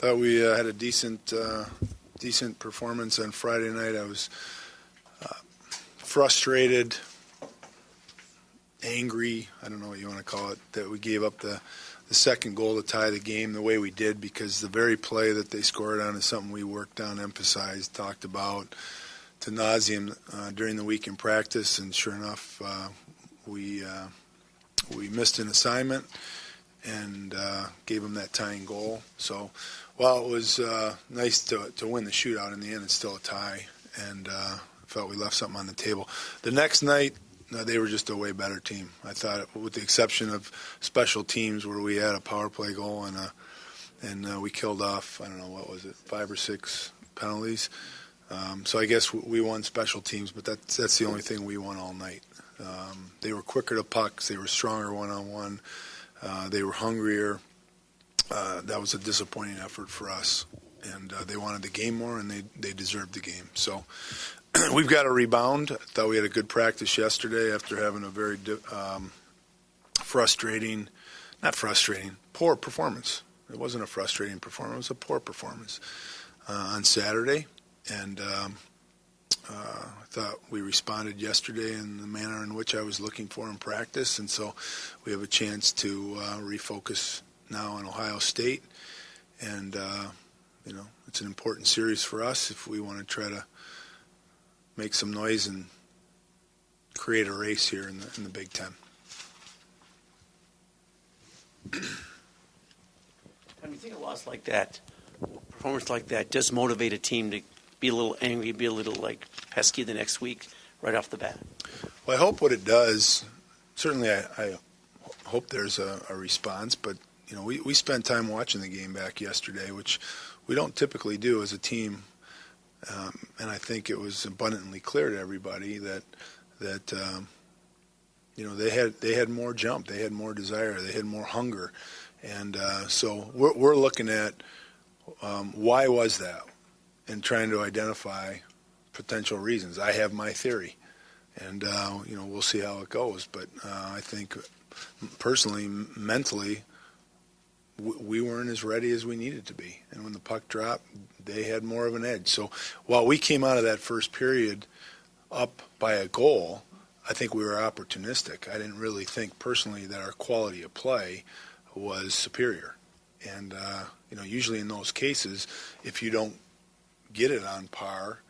Thought we had a decent performance on Friday night. I was frustrated, angry, I don't know what you want to call it, that we gave up the second goal to tie the game the way we did, because the very play that they scored on is something we worked on, emphasized, talked about to nauseam during the week in practice, and sure enough, we missed an assignment and gave them that tying goal. So while it was nice to win the shootout, in the end it's still a tie, and felt we left something on the table. The next night, they were just a way better team. I thought, with the exception of special teams where we had a power play goal and we killed off, I don't know, what was it, 5 or 6 penalties. So I guess we won special teams, but that's the only thing we won all night. They were quicker to pucks. They were stronger one-on-one. They were hungrier. That was a disappointing effort for us. And they wanted the game more, and they deserved the game. So we've got to rebound. I thought we had a good practice yesterday after having a very poor performance. It wasn't a frustrating performance. It was a poor performance on Saturday. And I thought we responded yesterday in the manner in which I was looking for in practice. And so we have a chance to refocus now on Ohio State. And, it's an important series for us if we want to try to make some noise and create a race here in the Big Ten. Do you think a loss like that, performance like that, does motivate a team to be a little angry, be a little pesky the next week right off the bat? Well, I hope what it does, certainly I hope there's a response, but we spent time watching the game back yesterday, which we don't typically do as a team. And I think it was abundantly clear to everybody that they had more jump, they had more desire, they had more hunger, and so we're looking at why was that, and trying to identify potential reasons. I have my theory, and we'll see how it goes. But I think personally, mentally, we weren't as ready as we needed to be. And when the puck dropped, they had more of an edge. So while we came out of that first period up by a goal, I think we were opportunistic. I didn't really think personally that our quality of play was superior. And, usually in those cases, if you don't get it on par,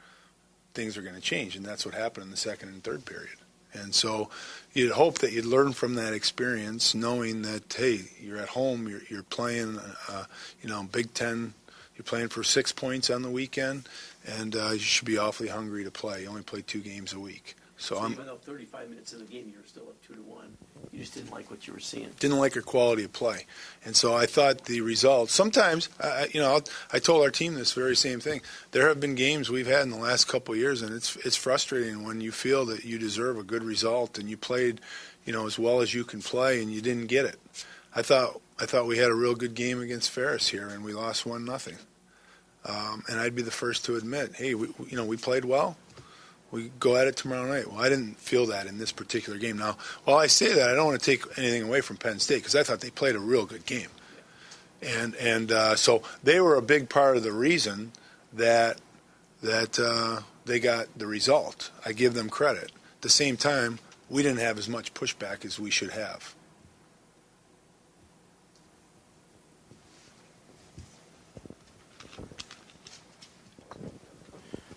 things are going to change. And that's what happened in the second and third period. And so you'd hope that you'd learn from that experience, knowing that, hey, you're at home, you're playing, Big Ten, you're playing for 6 points on the weekend, and you should be awfully hungry to play. You only play 2 games a week. So even though 35 minutes of the game you were still up 2-1, you just didn't like what you were seeing. Didn't like your quality of play. And so I thought the results, sometimes, I told our team this very same thing. There have been games we've had in the last couple of years, and it's frustrating when you feel that you deserve a good result and you played, as well as you can play, and you didn't get it. I thought we had a real good game against Ferris here, and we lost 1-0. And I'd be the first to admit, hey, we played well. We go at it tomorrow night. Well, I didn't feel that in this particular game. Now, while I say that, I don't want to take anything away from Penn State, because I thought they played a real good game. And so they were a big part of the reason that they got the result. I give them credit. At the same time, we didn't have as much pushback as we should have.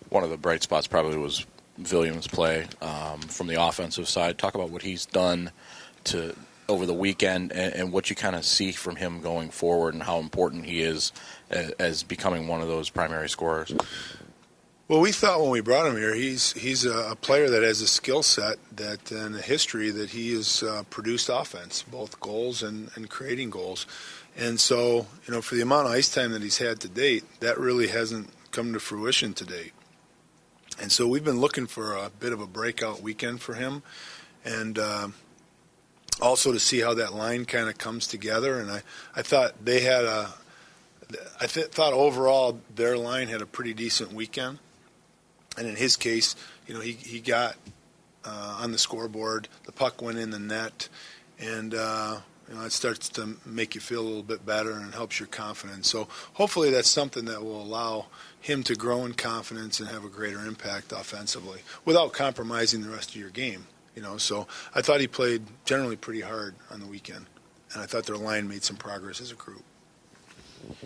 One of the bright spots probably was Williams' play from the offensive side. Talk about what he's done over the weekend and what you kind of see from him going forward and how important he is as becoming one of those primary scorers. Well, we thought when we brought him here, he's a player that has a skill set that and a history that he has produced offense, both goals and creating goals. And so, for the amount of ice time that he's had to date, that really hasn't come to fruition to date. And so we've been looking for a bit of a breakout weekend for him, and also to see how that line kind of comes together. And I thought they had thought overall their line had a pretty decent weekend. And in his case, he got on the scoreboard. The puck went in the net, and It starts to make you feel a little bit better and helps your confidence. So hopefully that's something that will allow him to grow in confidence and have a greater impact offensively without compromising the rest of your game. So I thought he played generally pretty hard on the weekend, and I thought their line made some progress as a group.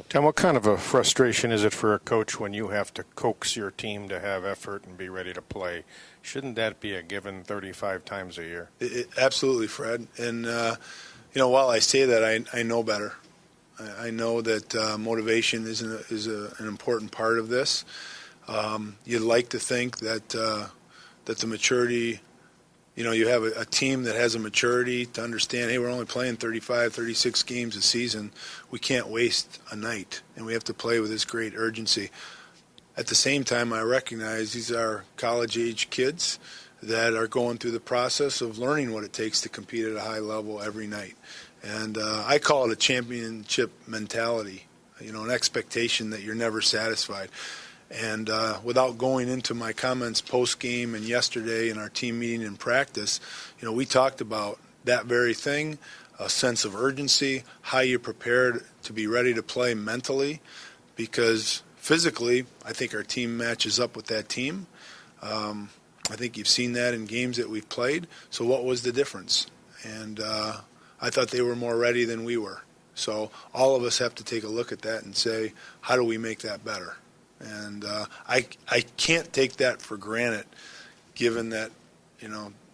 Tom, what kind of a frustration is it for a coach when you have to coax your team to have effort and be ready to play? Shouldn't that be a given 35 times a year? Absolutely, Fred. And, while I say that, I know better. I know that motivation is an important part of this. You'd like to think that the maturity, you have a team that has a maturity to understand, hey, we're only playing 35, 36 games a season. We can't waste a night, and we have to play with this great urgency. At the same time, I recognize these are college-age kids that are going through the process of learning what it takes to compete at a high level every night. And I call it a championship mentality, an expectation that you're never satisfied. And without going into my comments post-game and yesterday in our team meeting and practice, we talked about that very thing, a sense of urgency, how you're prepared to be ready to play mentally, because physically I think our team matches up with that team. I think you've seen that in games that we've played. So what was the difference? And I thought they were more ready than we were. So all of us have to take a look at that and say, how do we make that better? And I can't take that for granted, given that,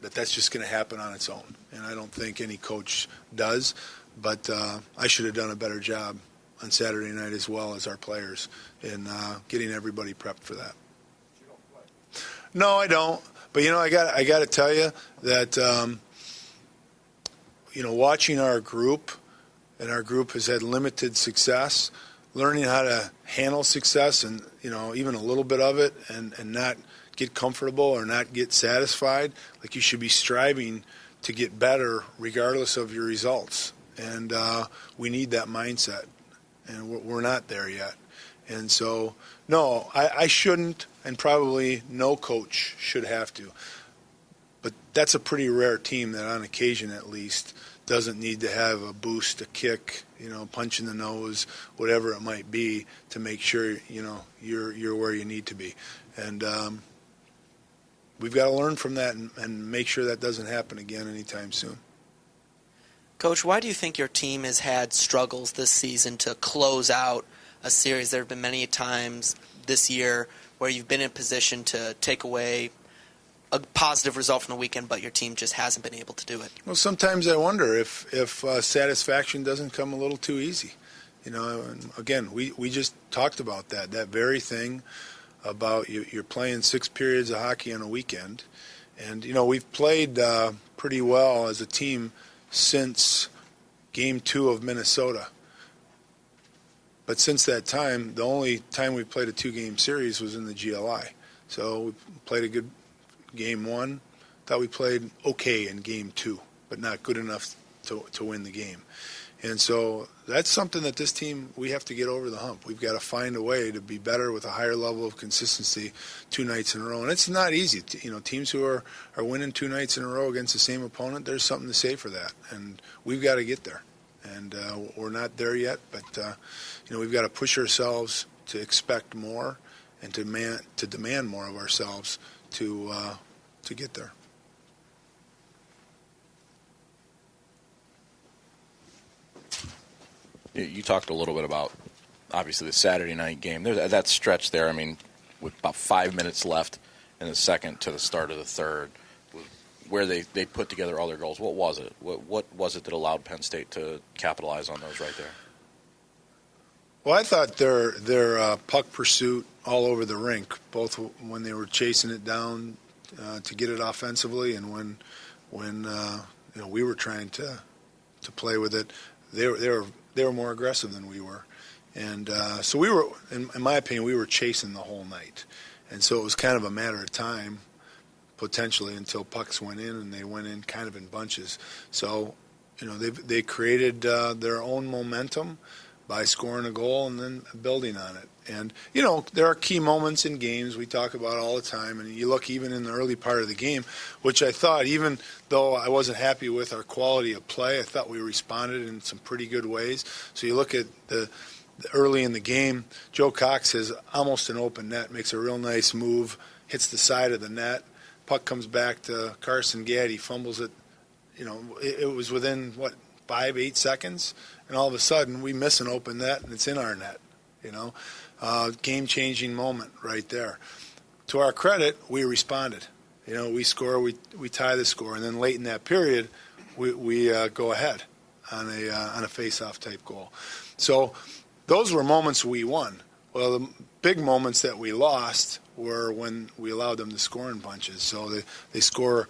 that's just going to happen on its own. And I don't think any coach does. But I should have done a better job on Saturday night as well as our players in getting everybody prepped for that. No, I don't. But, I got to tell you that, watching our group, and our group has had limited success, learning how to handle success and, even a little bit of it and not get comfortable or not get satisfied. Like, you should be striving to get better regardless of your results. And we need that mindset. And we're not there yet. And so, no, I shouldn't, and probably no coach should have to. But that's a pretty rare team that on occasion at least doesn't need to have a boost, a kick, punch in the nose, whatever it might be, to make sure, you're where you need to be. And we've got to learn from that and make sure that doesn't happen again anytime soon. Coach, why do you think your team has had struggles this season to close out a series? There have been many times this year where you've been in position to take away a positive result from the weekend, but your team just hasn't been able to do it. Well, sometimes I wonder if satisfaction doesn't come a little too easy. And again, we just talked about that very thing about you're playing 6 periods of hockey on a weekend. And, we've played pretty well as a team since Game 2 of Minnesota. But since that time, the only time we played a 2-game series was in the GLI. So we played a good Game 1. Thought we played okay in Game 2, but not good enough to win the game. And so that's something that this team, we have to get over the hump. We've got to find a way to be better with a higher level of consistency 2 nights in a row. And it's not easy. Teams who are winning 2 nights in a row against the same opponent, there's something to say for that. And we've got to get there. And we're not there yet, but we've got to push ourselves to expect more and to demand more of ourselves to get there. You talked a little bit about, obviously, the Saturday night game. There's that stretch there, with about 5 minutes left in the second to the start of the third, where they put together all their goals. What was it? What was it that allowed Penn State to capitalize on those right there? Well, I thought their puck pursuit all over the rink, both when they were chasing it down to get it offensively and when we were trying to play with it, they were more aggressive than we were. And so we were, in my opinion, we were chasing the whole night. And so it was kind of a matter of time, potentially, until pucks went in, and they went in kind of in bunches. So, they created their own momentum, by scoring a goal and then building on it. And, there are key moments in games we talk about all the time, and you look even in the early part of the game, which I thought, even though I wasn't happy with our quality of play, I thought we responded in some pretty good ways. So you look at the early in the game, Joe Cox has almost an open net, makes a real nice move, hits the side of the net, puck comes back to Carson Gadd, he fumbles it, it was within, 5-8 seconds, and all of a sudden we miss an open net and it's in our net. Game-changing moment right there. To our credit, we responded. We score, we tie the score, and then late in that period, we go ahead on a face-off type goal. So those were moments we won. Well, the big moments that we lost were when we allowed them to score in bunches. So they score,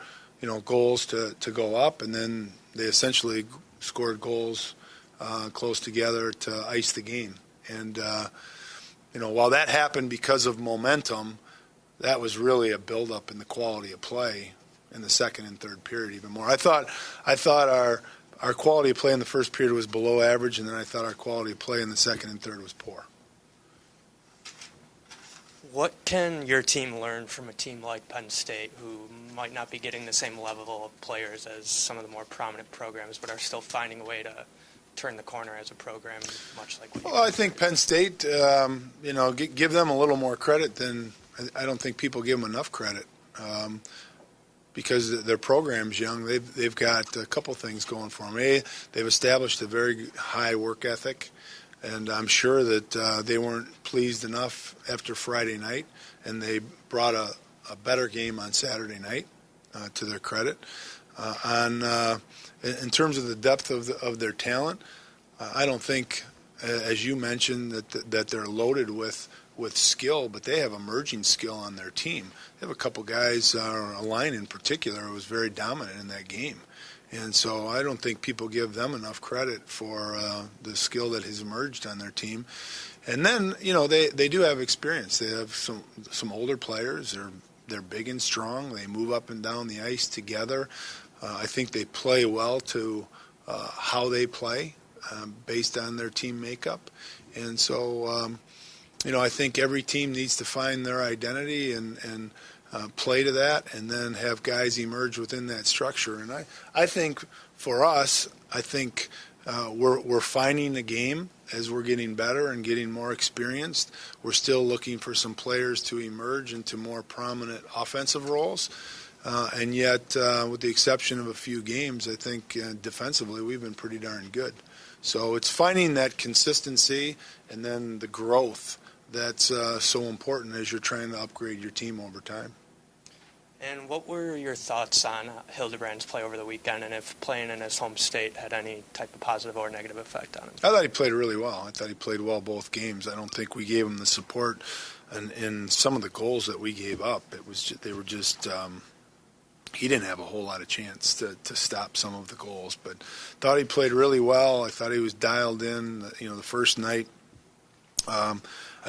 goals to go up, and then they essentially scored goals close together to ice the game. And while that happened because of momentum, that was really a buildup in the quality of play in the second and third period even more. I thought our quality of play in the first period was below average, and then I thought our quality of play in the second and third was poor. What can your team learn from a team like Penn State, who might not be getting the same level of players as some of the more prominent programs, but are still finding a way to turn the corner as a program, much like what you I think Penn State, give them a little more credit than I don't think people give them enough credit, because their program's young. They've got a couple things going for them. They've established a very high work ethic, and I'm sure that they weren't pleased enough after Friday night, and they brought a better game on Saturday night, to their credit. In terms of the depth of their talent, I don't think, as you mentioned, that they're loaded with skill, but they have emerging skill on their team. They have a couple guys, a line in particular, who was very dominant in that game. And so I don't think people give them enough credit for the skill that has emerged on their team. And then, they do have experience. They have some older players. They're big and strong. They move up and down the ice together. I think they play well to how they play based on their team makeup. And so, I think every team needs to find their identity and play to that, and then have guys emerge within that structure. And I think for us, we're finding the game as we're getting better and getting more experienced. We're still looking for some players to emerge into more prominent offensive roles. And yet, with the exception of a few games, I think defensively we've been pretty darn good. So it's finding that consistency and then the growth that's so important as you're trying to upgrade your team over time. And what were your thoughts on Hildebrand's play over the weekend, and if playing in his home state had any type of positive or negative effect on him? I thought he played really well. I thought he played well both games. I don't think we gave him the support in some of the goals that we gave up. They were just he didn't have a whole lot of chance to stop some of the goals, but thought he played really well. I thought he was dialed in. The first night, I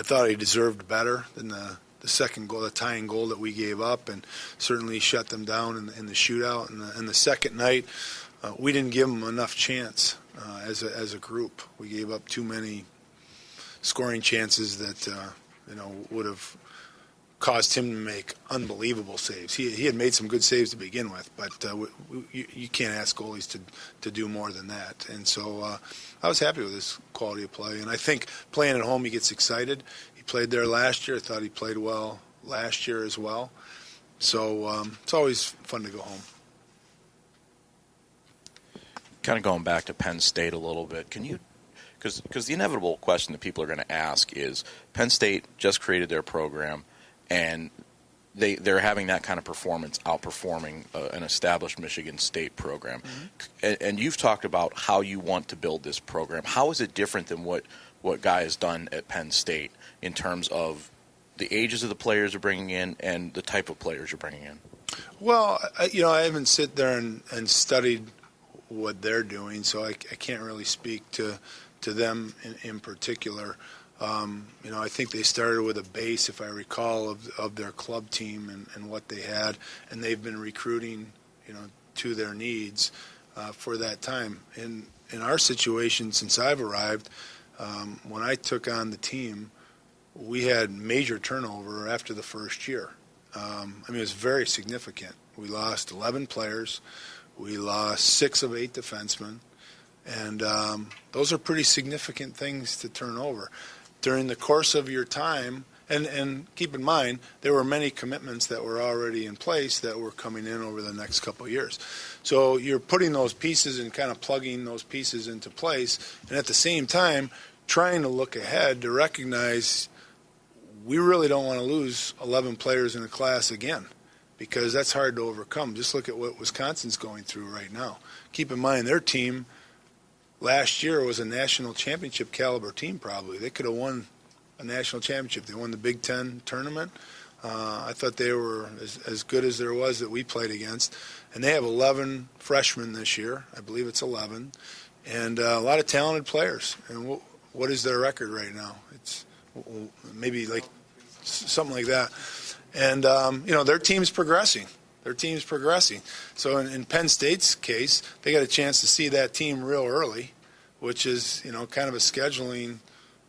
thought he deserved better than the second goal, the tying goal that we gave up, and certainly shut them down in the shootout. And the second night, we didn't give them enough chance as a group. We gave up too many scoring chances that would have caused him to make unbelievable saves. He had made some good saves to begin with, but you can't ask goalies to do more than that. And so I was happy with his quality of play. And I think playing at home, he gets excited. He played there last year. I thought he played well last year as well. So it's always fun to go home. Kind of going back to Penn State a little bit, can you, because the inevitable question that people are going to ask is, Penn State just created their program, and they're having that kind of performance, outperforming an established Michigan State program. Mm-hmm. And you've talked about how you want to build this program. How is it different than what Guy has done at Penn State in terms of the ages of the players you're bringing in and the type of players you're bringing in? Well, I haven't sit there and studied what they're doing, so I can't really speak to them in particular. I think they started with a base, if I recall, of their club team and what they had, and they've been recruiting, to their needs for that time. In our situation, since I've arrived, When I took on the team, we had major turnover after the first year. It was very significant. We lost 11 players. We lost 6 of 8 defensemen. And those are pretty significant things to turn over. During the course of your time, and keep in mind, there were many commitments that were already in place that were coming in over the next couple of years. So you're putting those pieces and kind of plugging those pieces into place, and at the same time, trying to look ahead to recognize we really don't want to lose 11 players in a class again, because that's hard to overcome. Just look at what Wisconsin's going through right now. Keep in mind, their team last year was a national championship caliber team probably. They could have won a national championship. They won the Big Ten tournament. I thought they were as good as there was that we played against. And they have 11 freshmen this year. I believe it's 11. And a lot of talented players. And what is their record right now? It's maybe like something like that. And, their team's progressing. So in Penn State's case, they got a chance to see that team real early, which is, kind of a scheduling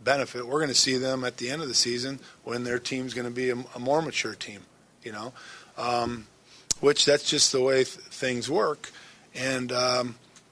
benefit. We're going to see them at the end of the season when their team's going to be a more mature team, which that's just the way things work. And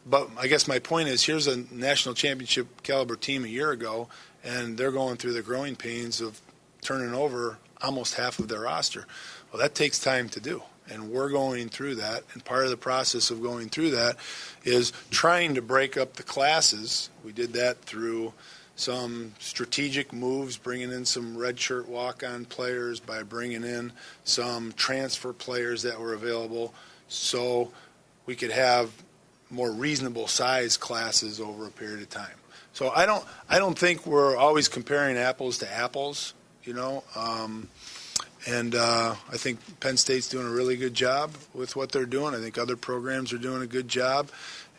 but I guess my point is, here's a national championship caliber team a year ago, and they're going through the growing pains of turning over almost half of their roster. Well, that takes time to do. And we're going through that, and part of the process of going through that is trying to break up the classes. We did that through some strategic moves, bringing in some redshirt walk-on players, by bringing in some transfer players that were available, so we could have more reasonable size classes over a period of time. So I don't think we're always comparing apples to apples, And I think Penn State's doing a really good job with what they're doing. I think other programs are doing a good job.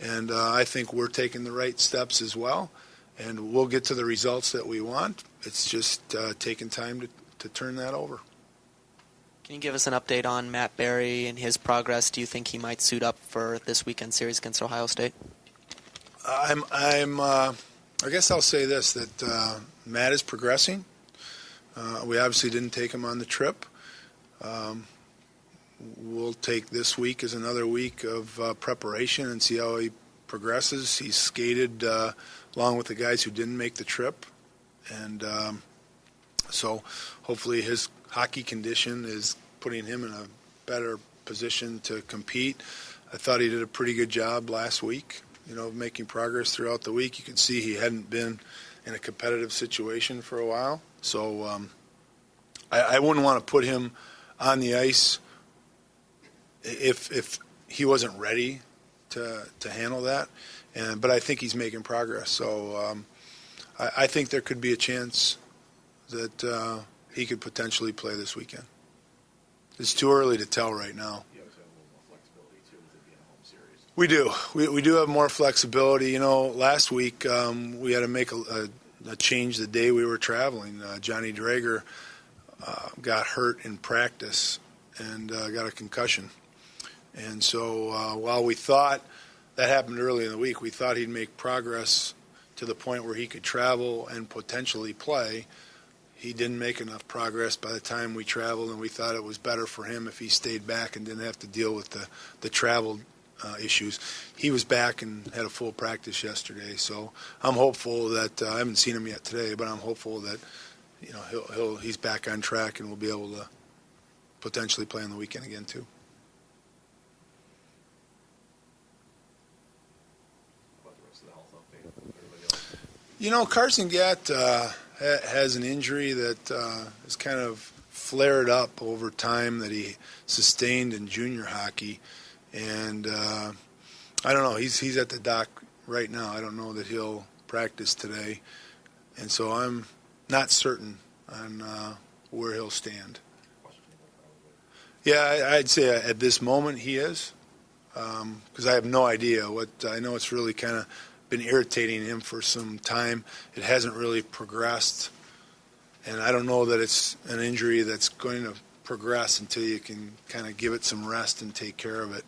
And I think we're taking the right steps as well. And we'll get to the results that we want. It's just taking time to turn that over. Can you give us an update on Matt Berry and his progress? Do you think he might suit up for this weekend series against Ohio State? I guess I'll say this, that Matt is progressing. We obviously didn't take him on the trip. We'll take this week as another week of preparation and see how he progresses. He's skated along with the guys who didn't make the trip. And so hopefully his hockey condition is putting him in a better position to compete. I thought he did a pretty good job last week, making progress throughout the week. You could see he hadn't been in a competitive situation for a while. So I wouldn't want to put him on the ice if he wasn't ready to handle that. But I think he's making progress. So I think there could be a chance that he could potentially play this weekend. It's too early to tell right now. You obviously have a little more flexibility, too, with it being a home series. We do have more flexibility. Last week we had to make a change the day we were traveling. Johnny Drager got hurt in practice and got a concussion. And so while we thought that happened early in the week, we thought he'd make progress to the point where he could travel and potentially play. He didn't make enough progress by the time we traveled, and we thought it was better for him if he stayed back and didn't have to deal with the travel issues. He was back and had a full practice yesterday, so I'm hopeful that I haven't seen him yet today, but I'm hopeful that he's back on track and we'll be able to potentially play on the weekend again too. About the rest of the health update, everybody else? Carson Gatt has an injury that has kind of flared up over time that he sustained in junior hockey. And I don't know. He's at the dock right now. I don't know that he'll practice today. And so I'm not certain on where he'll stand. Yeah, I'd say at this moment he is, because I have no idea. I know it's really kind of been irritating him for some time. It hasn't really progressed, and I don't know that it's an injury that's going to progress until you can kind of give it some rest and take care of it.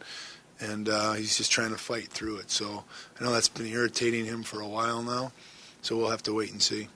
And he's just trying to fight through it. So I know that's been irritating him for a while now. So we'll have to wait and see.